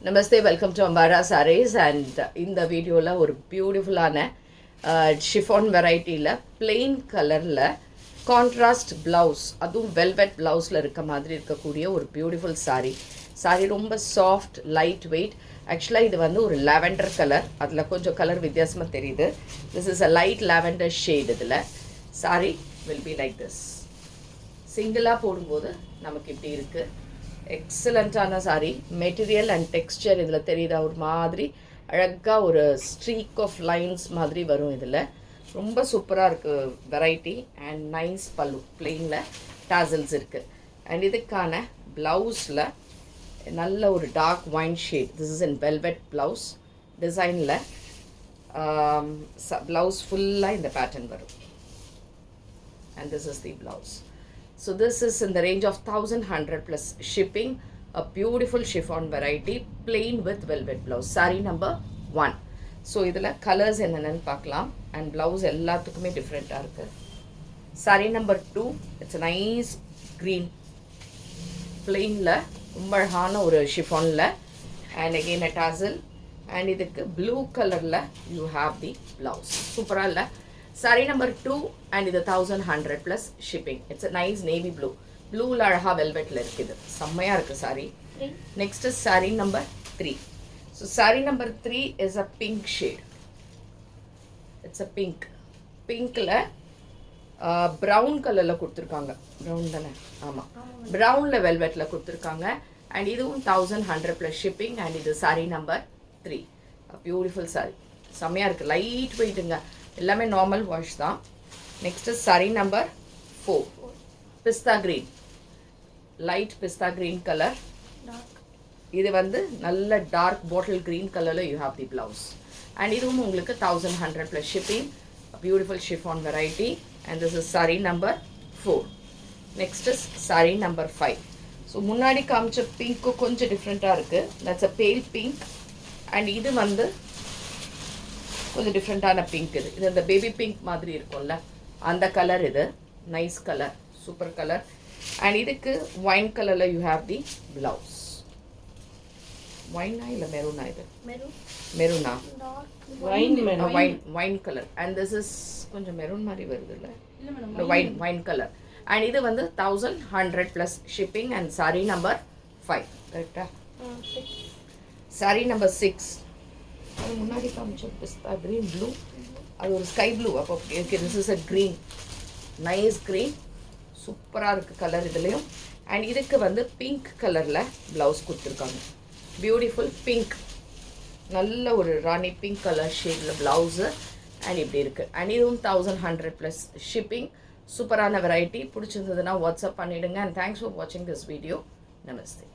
Namaste, welcome to Ambara Sarees and in the video la ஒரு பியூட்டிஃபுல்லான chiffon வெரைட்டியில் plain கலரில் contrast blouse அதுவும் velvet ப்ளவுஸில் இருக்க மாதிரி இருக்கக்கூடிய ஒரு பியூட்டிஃபுல் சாரீ ரொம்ப சாஃப்ட் லைட் வெயிட். ஆக்சுவலாக இது வந்து ஒரு லாவெண்டர் கலர், அதில் கொஞ்சம் கலர் வித்தியாசமாக தெரியுது. This is a light lavender shade. இதில் sari will be like this. சிங்கிளாக போடும்போது நமக்கு இப்படி இருக்குது. எக்ஸலண்ட்டான சாரீ. மெட்டீரியல் அண்ட் டெக்ஸ்சர் இதில் தெரியுதா, ஒரு மாதிரி அழகாக ஒரு ஸ்ட்ரீக் ஆஃப் லைன்ஸ் மாதிரி வரும். இதில் ரொம்ப சூப்பராக இருக்குது வெரைட்டி அண்ட் நைஸ் பல்லு. பிளெயினில் டாசல்ஸ் இருக்குது. அண்ட் இதுக்கான ப்ளவுஸில் நல்ல ஒரு dark wine shade. This is in velvet blouse டிசைனில் ப்ளவுஸ் ஃபுல்லாக இந்த பேட்டர்ன் வரும். And this is the blouse. So this is in the range of 1100 plus shipping. A beautiful chiffon variety, plain with velvet blouse. Saree number 1. So idhula colors enna paakalam and blouse ellathukkume different ah irukku. Saree number 2, it's a nice green, plain la romba alagana oru chiffon la and again a tassel, and idukku blue color la you have the blouse. Super alla. Saree number 2 and இது 1100 plus shipping. It's a nice navy blue. Blueல அழகா வெல்வெட்ல இருக்குது. செம்மையா இருக்கு saree. Next is saree number 3. So saree number 3 is a pink shade. It's a pink. Pinkல brown கலர்ல கொடுத்திருக்காங்க. brown தானே? ஆமா. brownல வெல்வெட்ல கொடுத்திருக்காங்க. and இதுவும் 1100 plus shipping and இது saree number 3. A beautiful saree. செம்மையா இருக்கு. லைட் வெயிட்டுங்க. எல்லாமே நார்மல் வாஷ் தான். நெக்ஸ்ட் சாரீ நம்பர் 4, பிஸ்தா கிரீன், லைட் பிஸ்தா கிரீன் கலர். இது வந்து நல்ல டார்க் பாட்டில் கிரீன் கலரில் you have the blouse. And இதுவும் உங்களுக்கு 1100 plus shipping. Beautiful chiffon variety. And this is sari number 4. Next is sari number 5. So முன்னாடி காமிச்ச பிங்க்கு கொஞ்சம் டிஃப்ரெண்ட்டாக இருக்குது. தட்ஸ் அ பேல் பிங்க். அண்ட் இது வந்து கொஞ்சம் டிஃப்ரெண்ட்டான பிங்க். இது இந்த பேபி பிங்க் மாதிரி இருக்கும்ல, அந்த கலர். இது nice colour, super colour. And இதுக்கு ஒயின் கலரில் யூ ஹேவ் தி ப்ளவுஸ். ஒயினா இல்லை மெரூனா? இது மெரூனா? Wine colour. And this is கொஞ்சம் மெரூன் மாதிரி வருது இல்லை, ஒயின் கலர். அண்ட் இது வந்து 1100 plus shipping. And sari number 5 கரெக்டா? சாரீ நம்பர் 6. அது முன்னாடி காமிச்சோம் பிஸ்தா க்ரீன் ப்ளூ, அது ஒரு ஸ்கை ப்ளூ. அப்போ okay, this is a green, nice green, சூப்பராக இருக்குது கலர் இதுலேயும். அண்ட் இதுக்கு வந்து பிங்க் கலரில் ப்ளவுஸ் கொடுத்துருக்காங்க. பியூட்டிஃபுல் பிங்க், நல்ல ஒரு ராணி பிங்க் கலர் ஷேடில் ப்ளவுஸு. அண்ட் இப்படி இருக்குது. அண்ட் இதுவும் 1100 ப்ளஸ் ஷிப்பிங். சூப்பரான வெரைட்டி. பிடிச்சிருந்ததுன்னா வாட்ஸ்அப் பண்ணிவிடுங்க. அண்ட் தேங்க்ஸ் ஃபார் வாட்சிங் திஸ் வீடியோ. நமஸ்தே.